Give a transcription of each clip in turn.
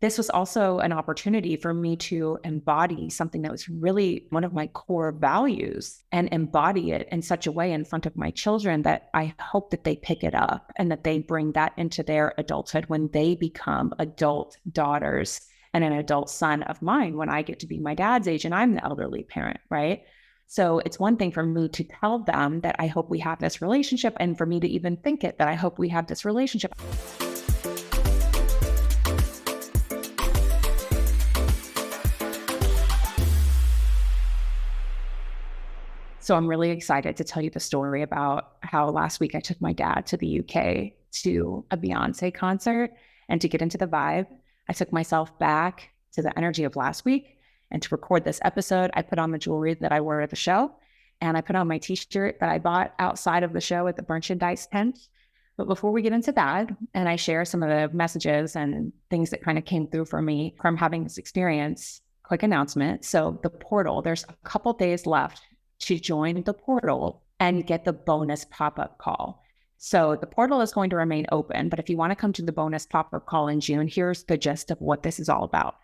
this was also an opportunity for me to embody something that was really one of my core values and embody it in such a way in front of my children that I hope that they pick it up and that they bring that into their adulthood when they become adult daughters and an adult son of mine when I get to be my dad's age and I'm the elderly parent, right? So it's one thing for me to tell them that I hope we have this relationship, and for me to even think it that I hope we have this relationship. So I'm really excited to tell you the story about how last week I took my dad to the UK to a Beyonce concert, and to get into the vibe, I took myself back to the energy of last week. And to record this episode, I put on the jewelry that I wore at the show, and I put on my t-shirt that I bought outside of the show at the merchandise tent. But before we get into that, and I share some of the messages and things that kind of came through for me from having this experience, quick announcement. So the portal, there's a couple days left to join the portal and get the bonus pop-up call. So the portal is going to remain open, but if you want to come to the bonus pop-up call in June, here's the gist of what this is all about.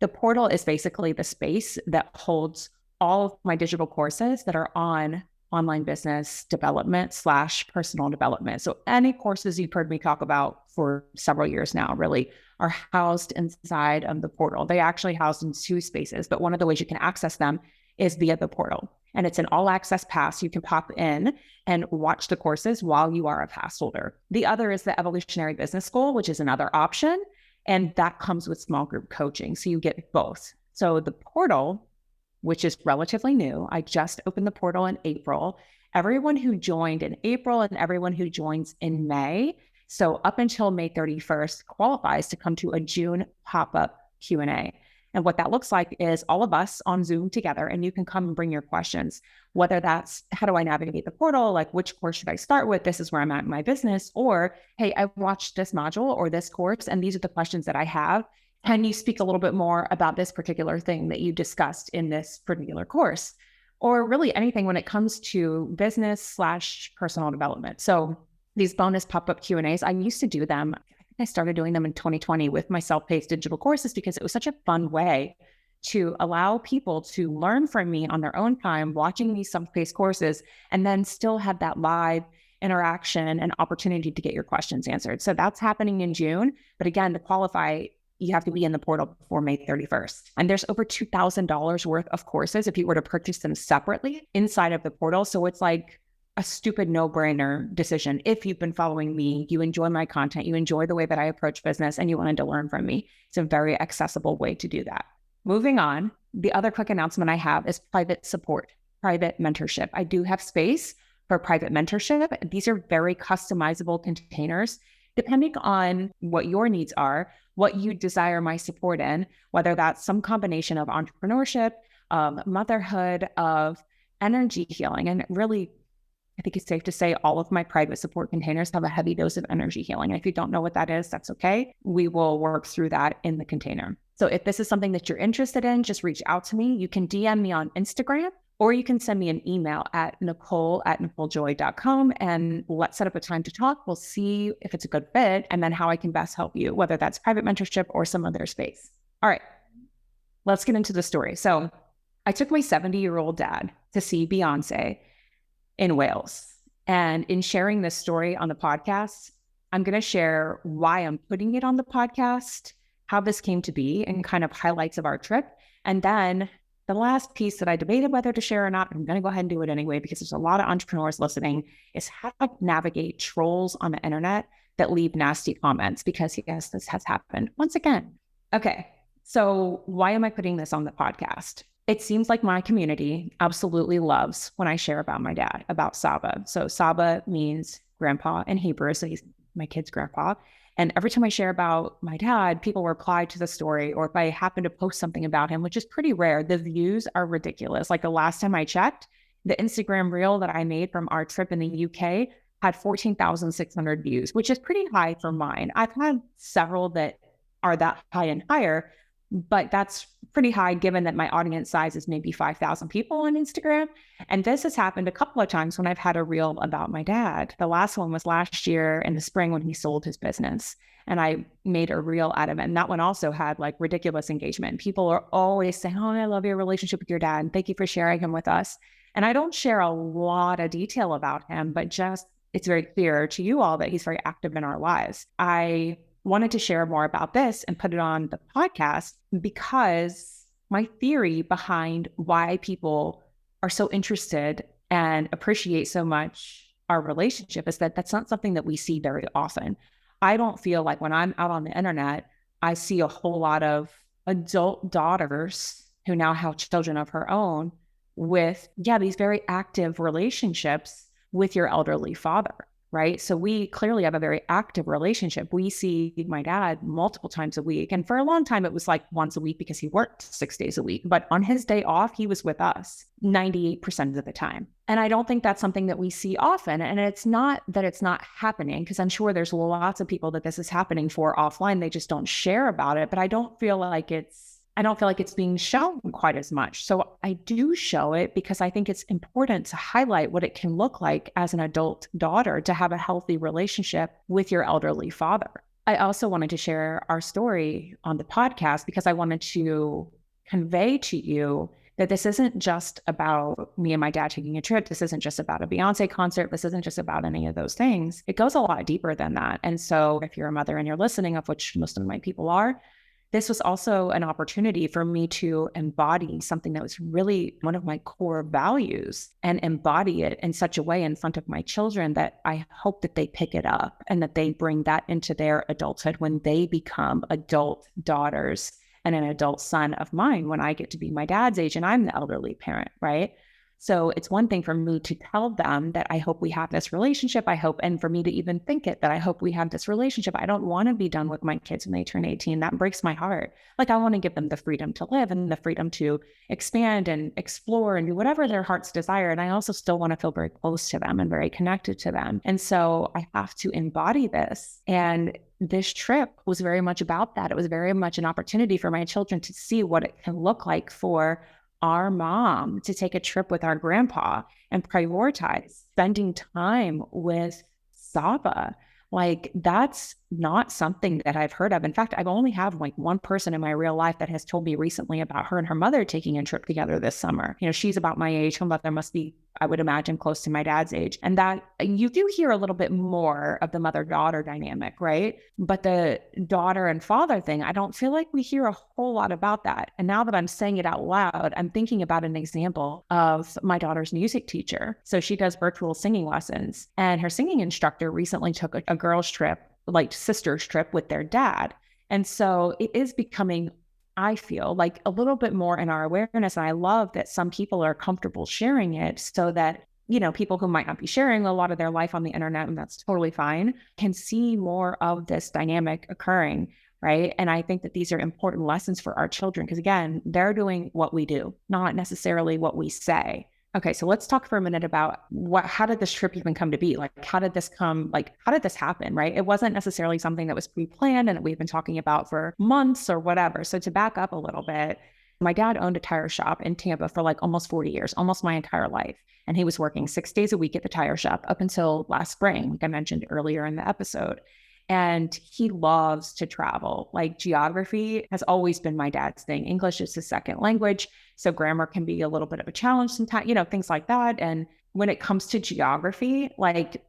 The portal is basically the space that holds all of my digital courses that are on online business development / personal development. So any courses you've heard me talk about for several years now really are housed inside of the portal. They actually housed in two spaces, but one of the ways you can access them is via the portal. And it's an all access pass. You can pop in and watch the courses while you are a pass holder. The other is the Evolutionary Business School, which is another option. And that comes with small group coaching. So you get both. So the portal, which is relatively new, I just opened the portal in April. Everyone who joined in April and everyone who joins in May, so up until May 31st, qualifies to come to a June pop-up Q&A. And what that looks like is all of us on Zoom together, and you can come and bring your questions, whether that's, how do I navigate the portal? Like, which course should I start with? This is where I'm at in my business. Or, hey, I watched this module or this course, and these are the questions that I have. Can you speak a little bit more about this particular thing that you discussed in this particular course? Or really anything when it comes to business / personal development. So these bonus pop-up Q&As, I used to do them. I started doing them in 2020 with my self-paced digital courses because it was such a fun way to allow people to learn from me on their own time, watching these self-paced courses, and then still have that live interaction and opportunity to get your questions answered. So that's happening in June. But again, to qualify, you have to be in the portal before May 31st. And there's over $2,000 worth of courses if you were to purchase them separately inside of the portal. So it's like a stupid no-brainer decision. If you've been following me, you enjoy my content, you enjoy the way that I approach business, and you wanted to learn from me, it's a very accessible way to do that. Moving on, the other quick announcement I have is private support, private mentorship. I do have space for private mentorship. These are very customizable containers, depending on what your needs are, what you desire my support in, whether that's some combination of entrepreneurship, motherhood, of energy healing, and really, I think it's safe to say all of my private support containers have a heavy dose of energy healing. And if you don't know what that is, that's okay. We will work through that in the container. So if this is something that you're interested in, just reach out to me. You can DM me on Instagram, or you can send me an email at nicole@nicolejoy.com, and let's set up a time to talk. We'll see if it's a good fit and then how I can best help you, whether that's private mentorship or some other space. All right, let's get into the story. So I took my 70-year-old dad to see Beyonce in Wales. And in sharing this story on the podcast, I'm going to share why I'm putting it on the podcast, how this came to be, and kind of highlights of our trip. And then the last piece that I debated whether to share or not, I'm going to go ahead and do it anyway, because there's a lot of entrepreneurs listening, is how to navigate trolls on the internet that leave nasty comments, because yes, this has happened once again. Okay, so why am I putting this on the podcast? It seems like my community absolutely loves when I share about my dad, about Saba. So Saba means grandpa in Hebrew, so he's my kid's grandpa. And every time I share about my dad, people reply to the story, or if I happen to post something about him, which is pretty rare, the views are ridiculous. Like the last time I checked, the Instagram reel that I made from our trip in the UK had 14,600 views, which is pretty high for mine. I've had several that are that high and higher, but that's pretty high given that my audience size is maybe 5,000 people on Instagram. And this has happened a couple of times when I've had a reel about my dad. The last one was last year in the spring when he sold his business. And I made a reel out of it. And that one also had like ridiculous engagement. People are always saying, oh, I love your relationship with your dad. And thank you for sharing him with us. And I don't share a lot of detail about him, but just it's very clear to you all that he's very active in our lives. I wanted to share more about this and put it on the podcast because my theory behind why people are so interested and appreciate so much our relationship is that that's not something that we see very often. I don't feel like when I'm out on the internet, I see a whole lot of adult daughters who now have children of her own with, these very active relationships with your elderly father, right? So we clearly have a very active relationship. We see my dad multiple times a week. And for a long time, it was like once a week because he worked 6 days a week. But on his day off, he was with us 98% of the time. And I don't think that's something that we see often. And it's not that it's not happening, because I'm sure there's lots of people that this is happening for offline. They just don't share about it. But I don't feel like it's being shown quite as much. So I do show it because I think it's important to highlight what it can look like as an adult daughter to have a healthy relationship with your elderly father. I also wanted to share our story on the podcast because I wanted to convey to you that this isn't just about me and my dad taking a trip. This isn't just about a Beyonce concert. This isn't just about any of those things. It goes a lot deeper than that. And so if you're a mother and you're listening, of which most of my people are, this was also an opportunity for me to embody something that was really one of my core values and embody it in such a way in front of my children that I hope that they pick it up and that they bring that into their adulthood when they become adult daughters and an adult son of mine when I get to be my dad's age and I'm the elderly parent, right? So it's one thing for me to tell them that I hope we have this relationship. I hope, and for me to even think it, that I hope we have this relationship. I don't want to be done with my kids when they turn 18. That breaks my heart. Like I want to give them the freedom to live and the freedom to expand and explore and do whatever their hearts desire. And I also still want to feel very close to them and very connected to them. And so I have to embody this. And this trip was very much about that. It was very much an opportunity for my children to see what it can look like for our mom to take a trip with our grandpa and prioritize spending time with Saba. Like that's not something that I've heard of. In fact, I've only had like one person in my real life that has told me recently about her and her mother taking a trip together this summer. You know, she's about my age. Her mother must be, I would imagine, close to my dad's age. And that you do hear a little bit more of the mother-daughter dynamic, right? But the daughter and father thing, I don't feel like we hear a whole lot about that. And now that I'm saying it out loud, I'm thinking about an example of my daughter's music teacher. So she does virtual singing lessons, and her singing instructor recently took a girls' trip, like sister's trip with their dad. And so it is becoming, I feel like, a little bit more in our awareness. And I love that some people are comfortable sharing it so that, you know, people who might not be sharing a lot of their life on the internet, and that's totally fine, can see more of this dynamic occurring, right? And I think that these are important lessons for our children because, again, they're doing what we do, not necessarily what we say. Okay, so let's talk for a minute about how did this trip even come to be? Like, how did this happen, right? It wasn't necessarily something that was pre-planned and that we've been talking about for months or whatever. So to back up a little bit, my dad owned a tire shop in Tampa for like almost 40 years, almost my entire life. And he was working 6 days a week at the tire shop up until last spring, like I mentioned earlier in the episode. And he loves to travel. Like geography has always been my dad's thing. English is his second language. So grammar can be a little bit of a challenge sometimes, you know, things like that. And when it comes to geography, like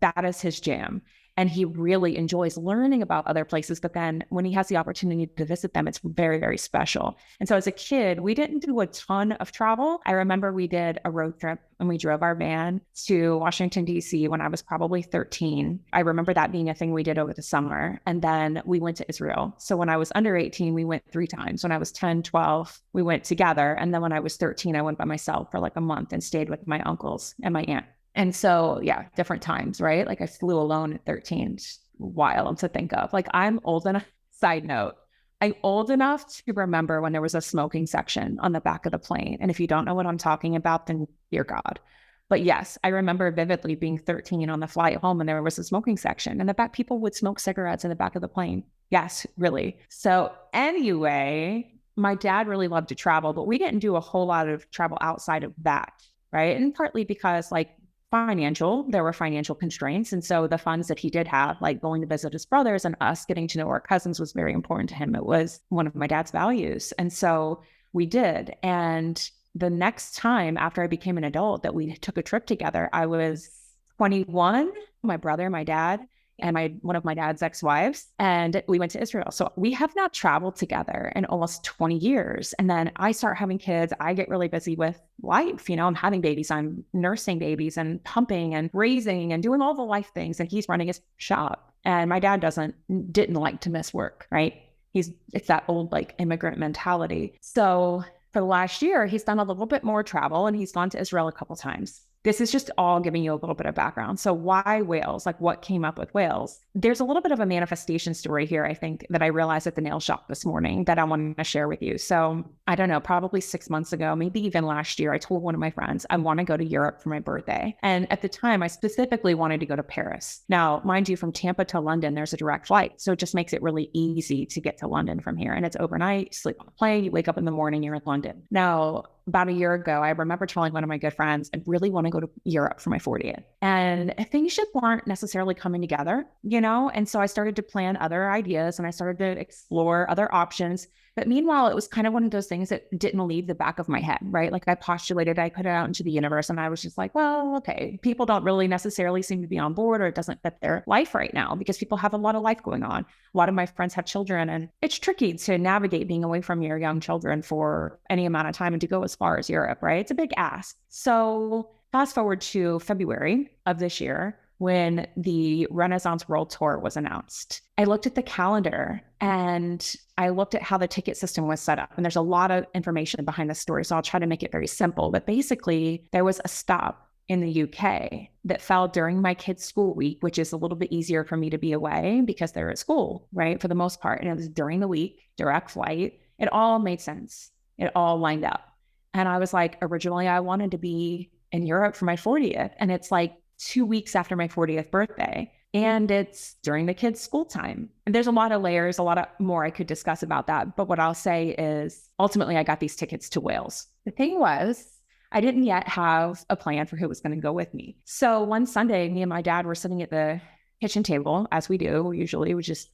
that is his jam. And he really enjoys learning about other places. But then when he has the opportunity to visit them, it's very, very special. And so as a kid, we didn't do a ton of travel. I remember we did a road trip and we drove our van to Washington, D.C. when I was probably 13. I remember that being a thing we did over the summer. And then we went to Israel. So when I was under 18, we went 3 times. When I was 10, 12, we went together. And then when I was 13, I went by myself for like a month and stayed with my uncles and my aunt. And so, yeah, different times, right? Like I flew alone at 13, just wild to think of. Like I'm old enough, side note, I'm old enough to remember when there was a smoking section on the back of the plane. And if you don't know what I'm talking about, then dear God. But yes, I remember vividly being 13 on the flight home and there was a smoking section and the back people would smoke cigarettes in the back of the plane. Yes, really. So anyway, my dad really loved to travel, but we didn't do a whole lot of travel outside of that, right? And partly because like there were financial constraints. And so the funds that he did have, like going to visit his brothers and us getting to know our cousins was very important to him. It was one of my dad's values. And so we did. And the next time after I became an adult that we took a trip together, I was 21, my brother, my dad, and one of my dad's ex-wives, and we went to Israel. So we have not traveled together in almost 20 years. And then I start having kids. I get really busy with life. You know, I'm having babies, I'm nursing babies and pumping and raising and doing all the life things. And he's running his shop. And my dad didn't like to miss work, right? It's that old like immigrant mentality. So for the last year, he's done a little bit more travel and he's gone to Israel a couple times. This is just all giving you a little bit of background. So why Wales? Like what came up with Wales? There's a little bit of a manifestation story here, I think, that I realized at the nail shop this morning that I want to share with you. So I don't know, probably 6 months ago, maybe even last year, I told one of my friends, I want to go to Europe for my birthday. And at the time, I specifically wanted to go to Paris. Now, mind you, from Tampa to London, there's a direct flight. So it just makes it really easy to get to London from here. And it's overnight, sleep on the plane, you wake up in the morning, you're in London. Now, about a year ago, I remember telling one of my good friends, I really want to go to Europe for my 40th. And things just weren't necessarily coming together, you know? And so I started to plan other ideas and I started to explore other options. But meanwhile, it was kind of one of those things that didn't leave the back of my head, right? Like I postulated, I put it out into the universe and I was just like, well, okay, people don't really necessarily seem to be on board or it doesn't fit their life right now because people have a lot of life going on. A lot of my friends have children and it's tricky to navigate being away from your young children for any amount of time and to go as far as Europe, right? It's a big ask. So fast forward to February of this year, when the Renaissance World Tour was announced, I looked at the calendar and I looked at how the ticket system was set up. And there's a lot of information behind the story, so I'll try to make it very simple. But basically, there was a stop in the UK that fell during my kids' school week, which is a little bit easier for me to be away because they're at school, right? For the most part. And it was during the week, direct flight. It all made sense. It all lined up. And I was like, originally, I wanted to be in Europe for my 40th. And it's like 2 weeks after my 40th birthday. And it's during the kids' school time. And there's a lot of layers, a lot of more I could discuss about that. But what I'll say is ultimately I got these tickets to Wales. The thing was, I didn't yet have a plan for who was going to go with me. So one Sunday, me and my dad were sitting at the kitchen table, as we do. Usually we just,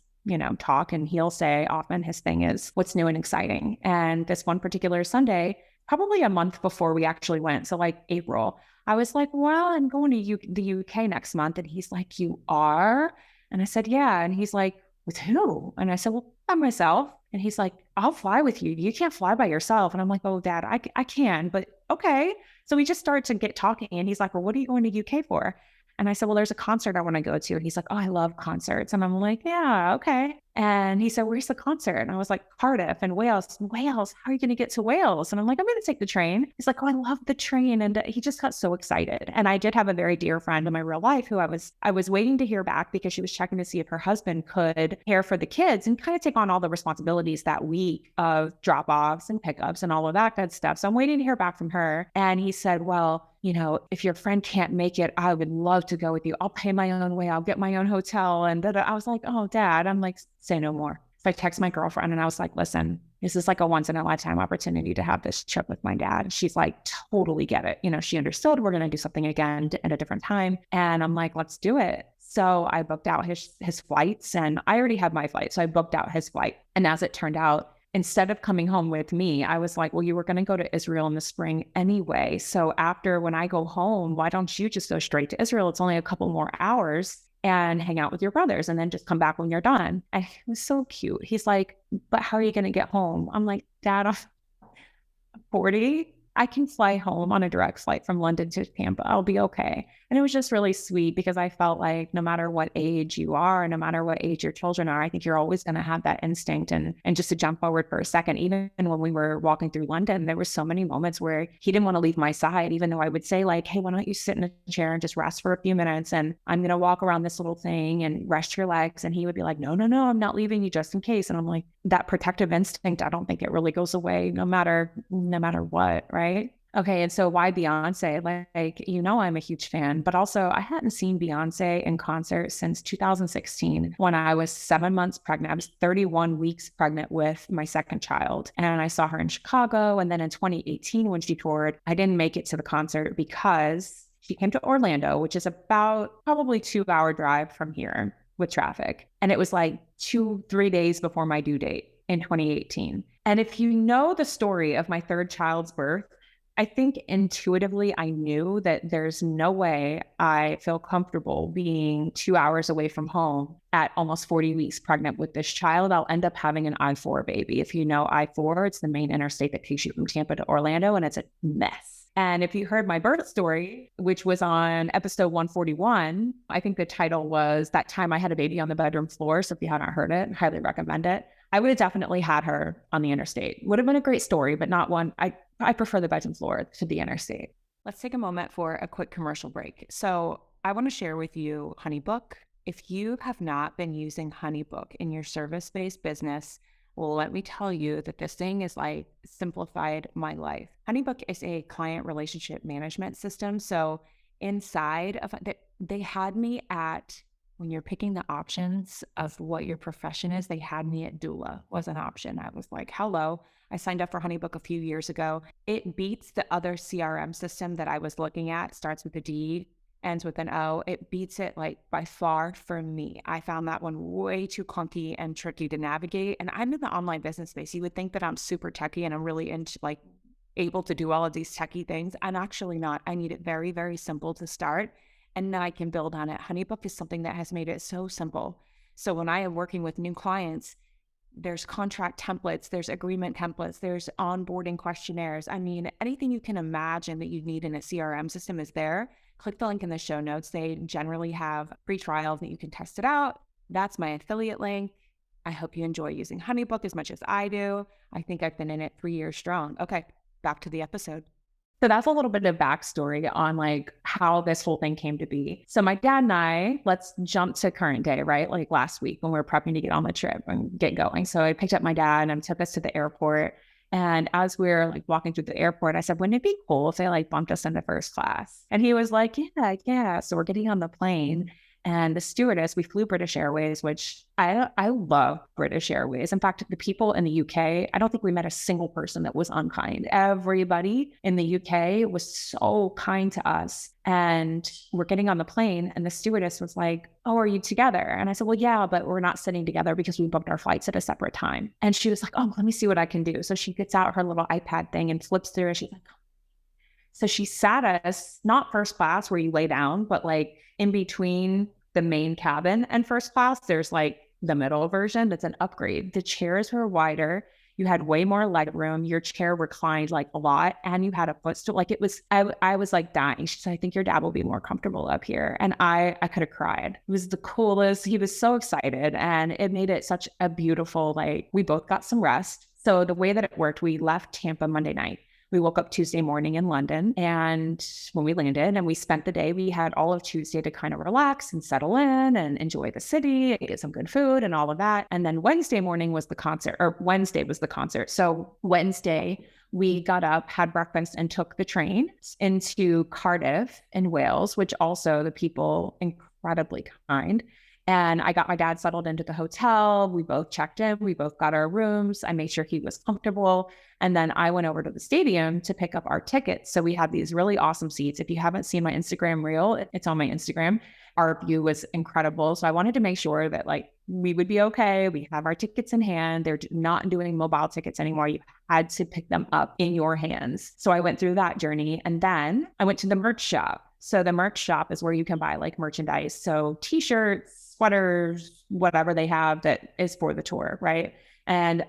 talk, and he'll say often his thing is, what's new and exciting? And this one particular Sunday, probably a month before we actually went, so like April, I was like, well, I'm going to the UK next month. And he's like, you are? And I said, yeah. And he's like, with who? And I said, well, by myself. And he's like, I'll fly with you. You can't fly by yourself. And I'm like, oh, Dad, I can, but okay. So we just started to get talking and he's like, well, what are you going to UK for? And I said, well, there's a concert I want to go to. And he's like, oh, I love concerts. And I'm like, yeah, okay. And he said, where's the concert? And I was like, Cardiff and Wales. Wales, how are you going to get to Wales? And I'm like, I'm going to take the train. He's like, oh, I love the train. And he just got so excited. And I did have a very dear friend in my real life who I was waiting to hear back because she was checking to see if her husband could care for the kids and kind of take on all the responsibilities that week of drop-offs and pickups and all of that good stuff. So I'm waiting to hear back from her. And he said, well, if your friend can't make it, I would love to go with you. I'll pay my own way. I'll get my own hotel. And I was like, oh, Dad, I'm like, say no more. So I text my girlfriend and I was like, listen, this is like a once in a lifetime opportunity to have this trip with my dad. She's like, totally get it. She understood we're going to do something again at a different time. And I'm like, let's do it. So I booked out his flights and I already had my flight. So I booked out his flight. And as it turned out, instead of coming home with me, I was like, well, you were going to go to Israel in the spring anyway. So when I go home, why don't you just go straight to Israel? It's only a couple more hours and hang out with your brothers and then just come back when you're done. And it was so cute. He's like, but how are you going to get home? I'm like, Dad, I'm 40. I can fly home on a direct flight from London to Tampa. I'll be okay. And it was just really sweet because I felt like no matter what age you are, no matter what age your children are, I think you're always going to have that instinct. And just to jump forward for a second, even when we were walking through London, there were so many moments where he didn't want to leave my side, even though I would say like, hey, why don't you sit in a chair and just rest for a few minutes? And I'm going to walk around this little thing and rest your legs. And he would be like, no, I'm not leaving you just in case. And I'm like, that protective instinct, I don't think it really goes away no matter what, right? Okay, and so why Beyonce? I'm a huge fan, but also I hadn't seen Beyonce in concert since 2016 when I was 7 months pregnant. I was 31 weeks pregnant with my second child. And I saw her in Chicago. And then in 2018, when she toured, I didn't make it to the concert because she came to Orlando, which is about probably 2 hour drive from here with traffic. And it was like 3 days before my due date in 2018. And if you know the story of my third child's birth, I think intuitively I knew that there's no way I feel comfortable being 2 hours away from home at almost 40 weeks pregnant with this child. I'll end up having an I-4 baby. If you know I-4, it's the main interstate that takes you from Tampa to Orlando, and it's a mess. And if you heard my birth story, which was on episode 141, I think the title was That Time I Had a Baby on the Bedroom Floor. So if you haven't heard it, I highly recommend it. I would have definitely had her on the interstate. Would have been a great story, but not one. I prefer the bedroom floor to the interstate. Let's take a moment for a quick commercial break. So I want to share with you HoneyBook. If you have not been using HoneyBook in your service-based business, well, let me tell you that this thing is like simplified my life. HoneyBook is a client relationship management system. So inside of it, they had me at, when you're picking the options of what your profession is, they had me at doula was an option. I was like, hello. I signed up for HoneyBook a few years ago. It beats the other CRM system that I was looking at. Starts with a D, ends with an O. It beats it like by far for me. I found that one way too clunky and tricky to navigate. And I'm in the online business space. You would think that I'm super techie and I'm really into like able to do all of these techie things. I'm actually not. I need it very, very simple to start. And then I can build on it. HoneyBook is something that has made it so simple. So when I am working with new clients, there's contract templates, there's agreement templates, there's onboarding questionnaires. I mean, anything you can imagine that you need in a CRM system is there. Click the link in the show notes. They generally have free trials that you can test it out. That's my affiliate link. I hope you enjoy using HoneyBook as much as I do. I think I've been in it 3 years strong. Okay, back to the episode. So that's a little bit of backstory on like how this whole thing came to be. So my dad and I, let's jump to current day, right? Like last week when we were prepping to get on the trip and get going. So I picked up my dad and took us to the airport. And as we were like walking through the airport, I said, wouldn't it be cool if they like bumped us into first class? And he was like, yeah. So we're getting on the plane. And the stewardess, we flew British Airways, which I love British Airways. In fact, the people in the UK, I don't think we met a single person that was unkind. Everybody in the UK was so kind to us. And we're getting on the plane and the stewardess was like, oh, are you together? And I said, well, yeah, but we're not sitting together because we booked our flights at a separate time. And she was like, oh, let me see what I can do. So she gets out her little iPad thing and flips through and she's like, so she sat us, not first class where you lay down, but like in between the main cabin and first class, there's like the middle version that's an upgrade. The chairs were wider. You had way more leg room. Your chair reclined like a lot and you had a footstool. Like it was, I was like dying. She said, I think your dad will be more comfortable up here. And I could have cried. It was the coolest. He was so excited and it made it such a beautiful, like we both got some rest. So the way that it worked, we left Tampa Monday night. We woke up Tuesday morning in London, and when we landed and we spent the day, we had all of Tuesday to kind of relax and settle in and enjoy the city, get some good food and all of that. And then Wednesday morning was the concert, or Wednesday was the concert. So Wednesday, we got up, had breakfast, and took the train into Cardiff in Wales, which also the people incredibly kind. And I got my dad settled into the hotel. We both checked in. We both got our rooms. I made sure he was comfortable. And then I went over to the stadium to pick up our tickets. So we had these really awesome seats. If you haven't seen my Instagram reel, it's on my Instagram. Our view was incredible. So I wanted to make sure that like we would be okay. We have our tickets in hand. They're not doing mobile tickets anymore. You had to pick them up in your hands. So I went through that journey. And then I went to the merch shop. So the merch shop is where you can buy like merchandise. So t-shirts, sweaters, whatever they have that is for the tour, right? And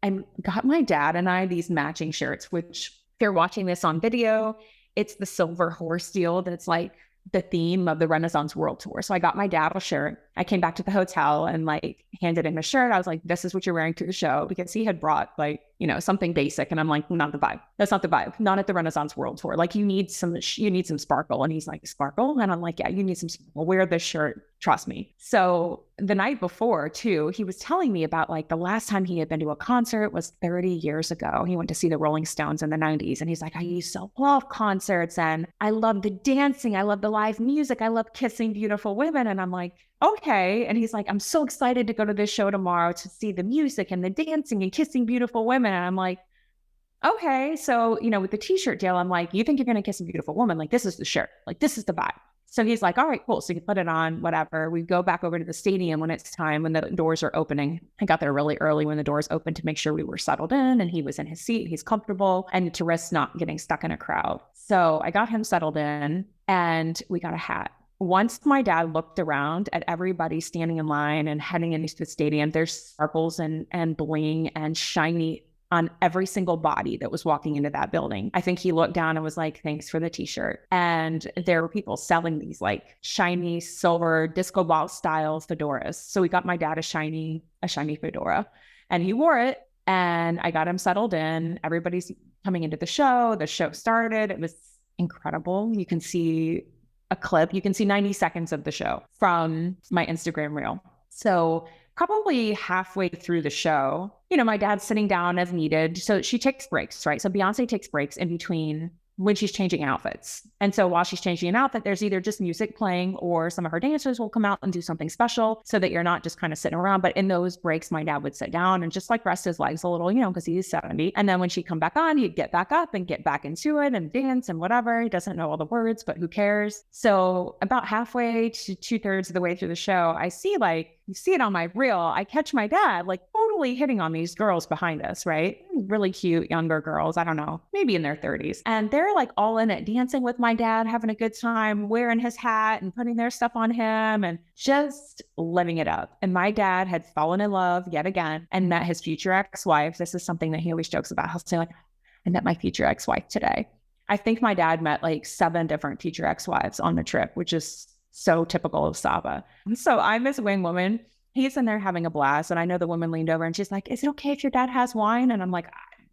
I got my dad and I these matching shirts, which if you're watching this on video, it's the silver horse deal that's like the theme of the Renaissance World Tour. So I got my dad a shirt I came back to the hotel and like handed him a shirt. I was like, this is what you're wearing to the show, because he had brought like, you know, something basic. And I'm like, not the vibe. That's not the vibe. Not at the Renaissance World Tour. Like you need some sparkle. And he's like, sparkle? And I'm like, yeah, you need some sparkle. Wear this shirt. Trust me. So the night before too, he was telling me about like the last time he had been to a concert was 30 years ago. He went to see the Rolling Stones in the 90s. And he's like, I used to love concerts and I love the dancing. I love the live music. I love kissing beautiful women. And I'm like, okay. And he's like, I'm so excited to go to this show tomorrow to see the music and the dancing and kissing beautiful women. And I'm like, okay. So, you know, with the t-shirt deal, I'm like, you think you're going to kiss a beautiful woman? Like, this is the shirt. Like, this is the vibe. So he's like, all right, cool. So you put it on, whatever. We go back over to the stadium when it's time, when the doors are opening. I got there really early when the doors opened to make sure we were settled in and he was in his seat. He's comfortable and to risk not getting stuck in a crowd. So I got him settled in and we got a hat. Once my dad looked around at everybody standing in line and heading into the stadium, there's sparkles and bling and shiny on every single body that was walking into that building. I think he looked down and was like, thanks for the t-shirt. And there were people selling these like shiny silver disco ball style fedoras. So we got my dad a shiny fedora and he wore it and I got him settled in. Everybody's coming into the show. The show started. It was incredible. You can see a clip. You can see 90 seconds of the show from my Instagram reel. So probably halfway through the show, you know, my dad's sitting down as needed. So she takes breaks, right? So Beyonce takes breaks in between when she's changing outfits. And so while she's changing an outfit, there's either just music playing or some of her dancers will come out and do something special so that you're not just kind of sitting around. But in those breaks, my dad would sit down and just like rest his legs a little, you know, because he's 70. And then when she'd come back on, he'd get back up and get back into it and dance and whatever. He doesn't know all the words, but who cares? So about halfway to 2/3 of the way through the show, I see like, you see it on my reel, I catch my dad like totally hitting on these girls behind us, right? Really cute younger girls, I don't know, maybe in their 30s. And they're like all in it, dancing with my dad, having a good time, wearing his hat and putting their stuff on him and just living it up. And my dad had fallen in love yet again and met his future ex-wife. This is something that he always jokes about. He'll say like, I met my future ex-wife today. I think my dad met like 7 different future ex-wives on the trip, which is so typical of Saba. So I'm this wing woman. He's in there having a blast. And I know the woman leaned over and she's like, is it okay if your dad has wine? And I'm like,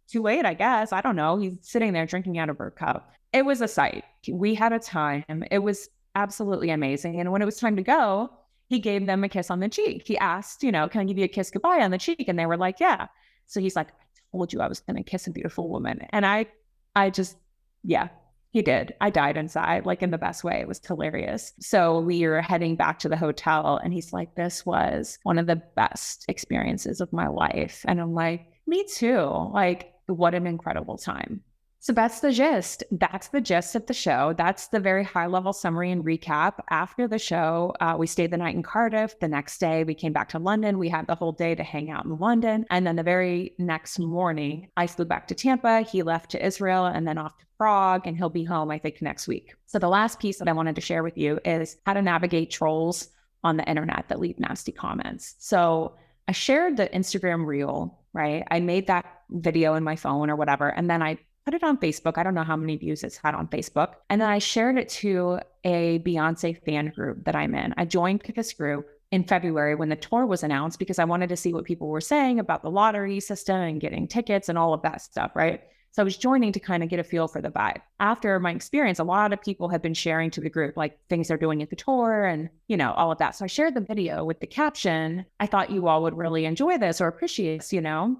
too late, I guess. I don't know. He's sitting there drinking out of her cup. It was a sight. We had a time. It was absolutely amazing. And when it was time to go, he gave them a kiss on the cheek. He asked, you know, can I give you a kiss goodbye on the cheek? And they were like, yeah. So he's like, I told you I was going to kiss a beautiful woman. And I just, yeah. He did. I died inside, like in the best way. It was hilarious. So we were heading back to the hotel and he's like, this was one of the best experiences of my life. And I'm like, me too. Like, what an incredible time. So that's the gist. That's the gist of the show. That's the very high level summary and recap. After the show, we stayed the night in Cardiff. The next day, we came back to London. We had the whole day to hang out in London. And then the very next morning, I flew back to Tampa. He left to Israel and then off to Prague, and he'll be home, I think, next week. So the last piece that I wanted to share with you is how to navigate trolls on the internet that leave nasty comments. So I shared the Instagram reel, right? I made that video in my phone or whatever. And then I put it on Facebook. I don't know how many views it's had on Facebook. And then I shared it to a Beyonce fan group that I'm in. I joined this group in February when the tour was announced because I wanted to see what people were saying about the lottery system and getting tickets and all of that stuff, right? So I was joining to kind of get a feel for the vibe. After my experience, a lot of people have been sharing to the group, like things they're doing at the tour and, you know, all of that. So I shared the video with the caption, I thought you all would really enjoy this or appreciate this, you know?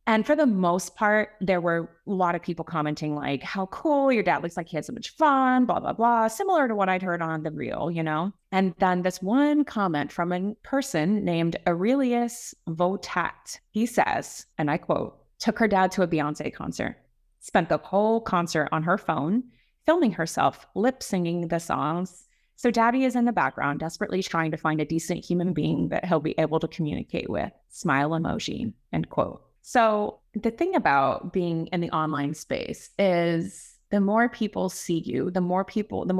And for the most part, there were a lot of people commenting like, how cool, your dad looks like he had so much fun, blah, blah, blah, similar to what I'd heard on the reel, you know? And then this one comment from a person named Aurelius Votat, he says, and I quote, took her dad to a Beyonce concert, spent the whole concert on her phone, filming herself, lip singing the songs. So daddy is in the background, desperately trying to find a decent human being that he'll be able to communicate with. Smile emoji, end quote. So the thing about being in the online space is the more people see you, the more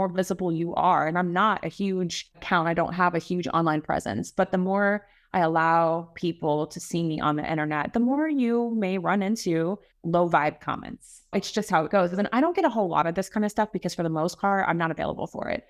visible you are. And I'm not a huge account. I don't have a huge online presence, but the more I allow people to see me on the internet, the more you may run into low vibe comments. It's just how it goes. And I don't get a whole lot of this kind of stuff because for the most part, I'm not available for it.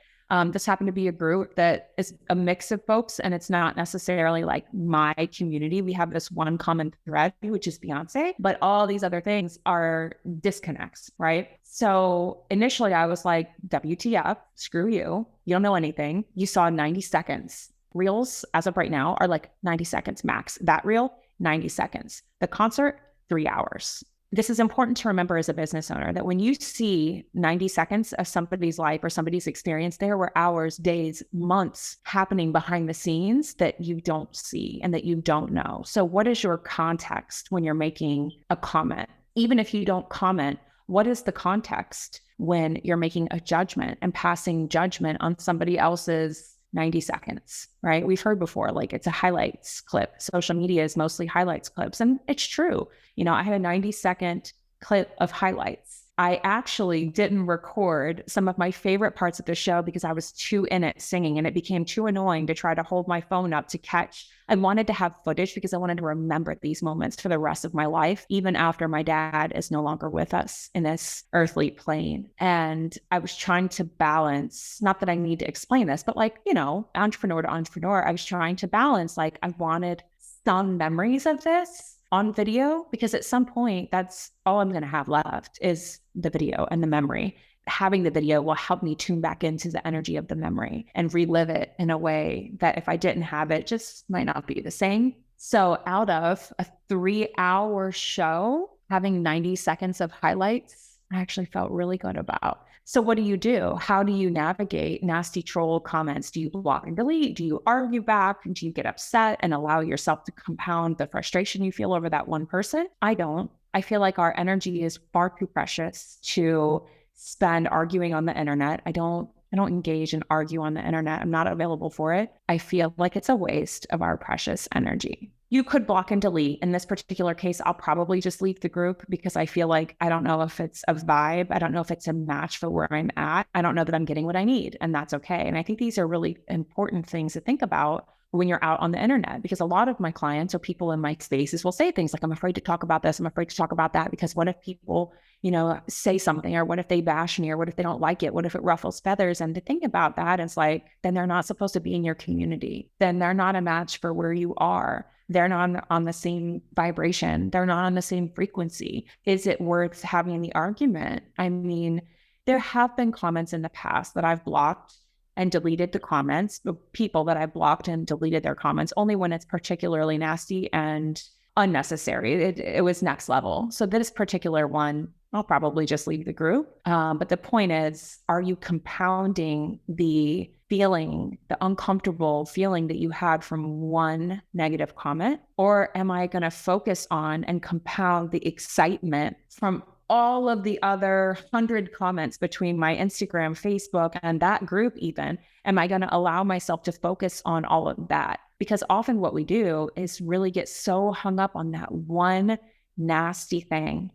This happened to be a group that is a mix of folks, and it's not necessarily like my community. We have this one common thread, which is Beyonce, but all these other things are disconnects, right? So initially I was like, WTF, screw you. You don't know anything. You saw 90 seconds. Reels, as of right now, are like 90 seconds max. That reel, 90 seconds. The concert, 3 hours. This is important to remember as a business owner, that when you see 90 seconds of somebody's life or somebody's experience, there were hours, days, months happening behind the scenes that you don't see and that you don't know. So what is your context when you're making a comment? Even if you don't comment, what is the context when you're making a judgment and passing judgment on somebody else's 90 seconds, right? We've heard before, like it's a highlights clip. Social media is mostly highlights clips. And it's true. I had a 90-second clip of highlights. I actually didn't record some of my favorite parts of the show because I was too in it singing, and it became too annoying to try to hold my phone up to catch. I wanted to have footage because I wanted to remember these moments for the rest of my life, even after my dad is no longer with us in this earthly plane. And I was trying to balance, not that I need to explain this, but like, entrepreneur to entrepreneur, I was trying to balance, like I wanted some memories of this on video, because at some point, that's all I'm going to have left is the video and the memory. Having the video will help me tune back into the energy of the memory and relive it in a way that if I didn't have it, just might not be the same. So out of a 3-hour show, having 90 seconds of highlights, I actually felt really good about. So what do you do? How do you navigate nasty troll comments? Do you block and delete? Do you argue back? Do you get upset and allow yourself to compound the frustration you feel over that one person? I don't. I feel like our energy is far too precious to spend arguing on the internet. I don't engage and argue on the internet. I'm not available for it. I feel like it's a waste of our precious energy. You could block and delete. In this particular case, I'll probably just leave the group because I feel like I don't know if it's a vibe. I don't know if it's a match for where I'm at. I don't know that I'm getting what I need, and that's okay. And I think these are really important things to think about when you're out on the internet, because a lot of my clients or people in my spaces will say things like, I'm afraid to talk about this. I'm afraid to talk about that because what if people, say something, or what if they bash me, or what if they don't like it? What if it ruffles feathers? And to think about that is like, then they're not supposed to be in your community. Then they're not a match for where you are. They're not on the same vibration. They're not on the same frequency. Is it worth having the argument? I mean, there have been comments in the past that I've blocked and deleted the comments, people that I blocked and deleted their comments only when it's particularly nasty and unnecessary. It was next level. So this particular one, I'll probably just leave the group. But the point is, are you compounding the feeling, the uncomfortable feeling that you had from one negative comment? Or am I going to focus on and compound the excitement from all of the other 100 comments between my Instagram, Facebook, and that group even? Am I going to allow myself to focus on all of that? Because often what we do is really get so hung up on that one nasty thing,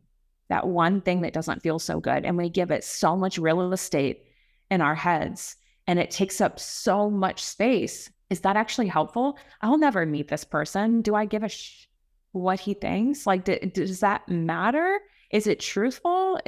that one thing that doesn't feel so good. And we give it so much real estate in our heads, and it takes up so much space. Is that actually helpful? I'll never meet this person. Do I give a what he thinks? Like, does that matter? Is it truthful?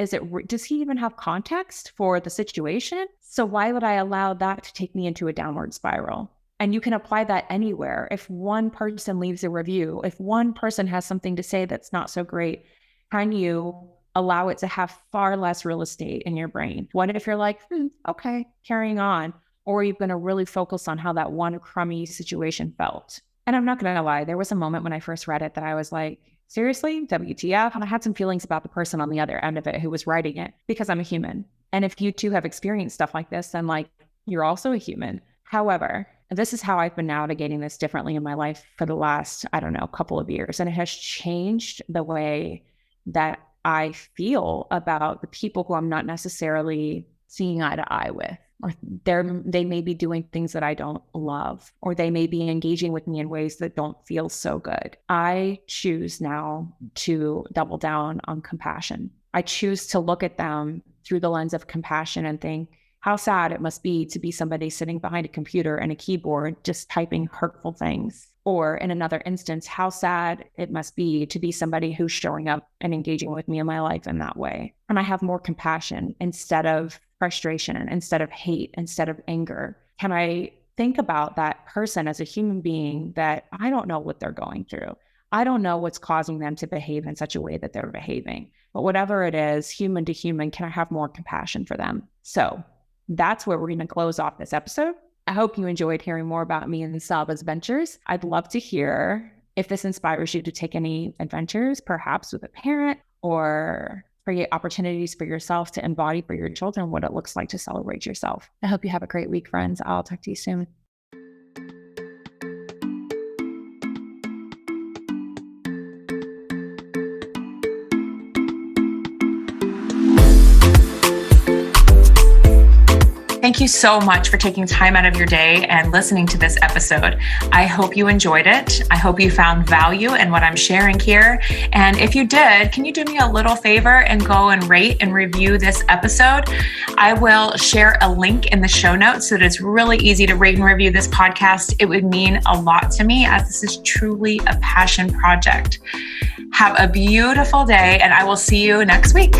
Does he even have context for the situation? So why would I allow that to take me into a downward spiral? And you can apply that anywhere. If one person leaves a review, if one person has something to say that's not so great, can you allow it to have far less real estate in your brain? What if you're like, okay, carrying on? Or are you going to really focus on how that one crummy situation felt? And I'm not going to lie, there was a moment when I first read it that I was like, seriously, WTF? And I had some feelings about the person on the other end of it who was writing it, because I'm a human. And if you too have experienced stuff like this, then like, you're also a human. However, this is how I've been navigating this differently in my life for the last, couple of years. And it has changed the way that I feel about the people who I'm not necessarily seeing eye to eye with, or they may be doing things that I don't love, or they may be engaging with me in ways that don't feel so good. I choose now to double down on compassion. I choose to look at them through the lens of compassion and think, how sad it must be to be somebody sitting behind a computer and a keyboard just typing hurtful things. Or in another instance, how sad it must be to be somebody who's showing up and engaging with me in my life in that way. And I have more compassion instead of frustration instead of hate, instead of anger? Can I think about that person as a human being that I don't know what they're going through? I don't know what's causing them to behave in such a way that they're behaving. But whatever it is, human to human, can I have more compassion for them? So that's where we're going to close off this episode. I hope you enjoyed hearing more about me and Saba's ventures. I'd love to hear if this inspires you to take any adventures, perhaps with a parent, or create opportunities for yourself to embody for your children what it looks like to celebrate yourself. I hope you have a great week, friends. I'll talk to you soon. Thank you so much for taking time out of your day and listening to this episode. I hope you enjoyed it. I hope you found value in what I'm sharing here. And if you did, can you do me a little favor and go and rate and review this episode? I will share a link in the show notes so that it's really easy to rate and review this podcast. It would mean a lot to me, as this is truly a passion project. Have a beautiful day, and I will see you next week.